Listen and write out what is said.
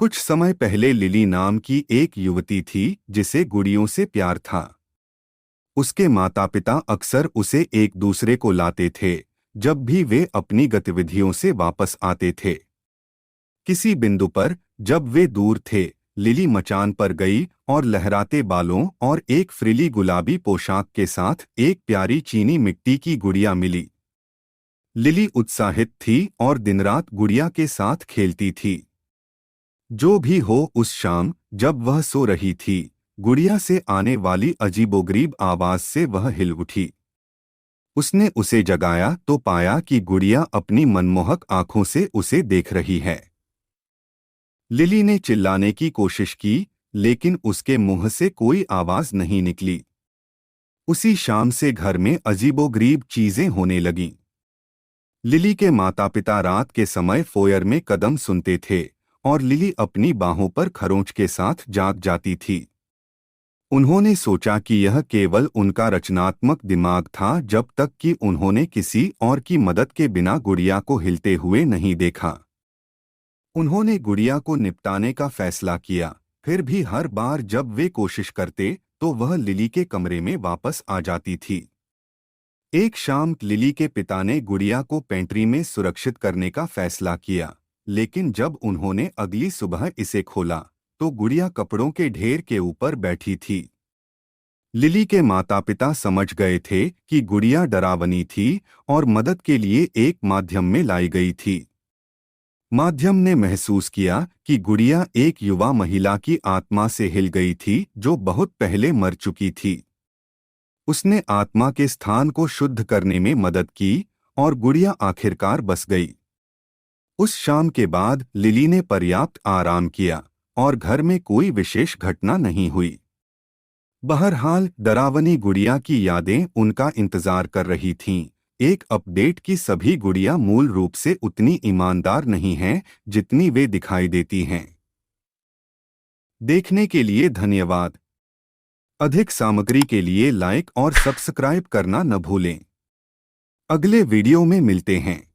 कुछ समय पहले लिली नाम की एक युवती थी जिसे गुड़ियों से प्यार था। उसके माता पिता अक्सर उसे एक दूसरे को लाते थे जब भी वे अपनी गतिविधियों से वापस आते थे। किसी बिंदु पर जब वे दूर थे, लिली मचान पर गई और लहराते बालों और एक फ्रिली गुलाबी पोशाक के साथ एक प्यारी चीनी मिट्टी की गुड़िया मिली। लिली उत्साहित थी और दिनरात गुड़िया के साथ खेलती थी। जो भी हो, उस शाम जब वह सो रही थी, गुड़िया से आने वाली अजीबोगरीब आवाज से वह हिल उठी। उसने उसे जगाया तो पाया कि गुड़िया अपनी मनमोहक आंखों से उसे देख रही है। लिली ने चिल्लाने की कोशिश की, लेकिन उसके मुंह से कोई आवाज नहीं निकली। उसी शाम से घर में अजीबोगरीब चीजें होने लगीं। लिली के माता पिता रात के समय फोयर में कदम सुनते थे और लिली अपनी बाहों पर खरोंच के साथ जाग जाती थी। उन्होंने सोचा कि यह केवल उनका रचनात्मक दिमाग था जब तक कि उन्होंने किसी और की मदद के बिना गुड़िया को हिलते हुए नहीं देखा। उन्होंने गुड़िया को निपटाने का फैसला किया, फिर भी हर बार जब वे कोशिश करते तो वह लिली के कमरे में वापस आ जाती थी। एक शाम लिली के पिता ने गुड़िया को पेंट्री में सुरक्षित करने का फैसला किया, लेकिन जब उन्होंने अगली सुबह इसे खोला तो गुड़िया कपड़ों के ढेर के ऊपर बैठी थी। लिली के माता पिता समझ गए थे कि गुड़िया डरावनी थी और मदद के लिए एक माध्यम में लाई गई थी। माध्यम ने महसूस किया कि गुड़िया एक युवा महिला की आत्मा से हिल गई थी जो बहुत पहले मर चुकी थी। उसने आत्मा के स्थान को शुद्ध करने में मदद की और गुड़िया आखिरकार बस गई। उस शाम के बाद लिली ने पर्याप्त आराम किया और घर में कोई विशेष घटना नहीं हुई। बहरहाल डरावनी गुड़िया की यादें उनका इंतजार कर रही थीं। एक अपडेट की सभी गुड़िया मूल रूप से उतनी ईमानदार नहीं हैं जितनी वे दिखाई देती हैं। देखने के लिए धन्यवाद। अधिक सामग्री के लिए लाइक और सब्सक्राइब करना न भूलें। अगले वीडियो में मिलते हैं।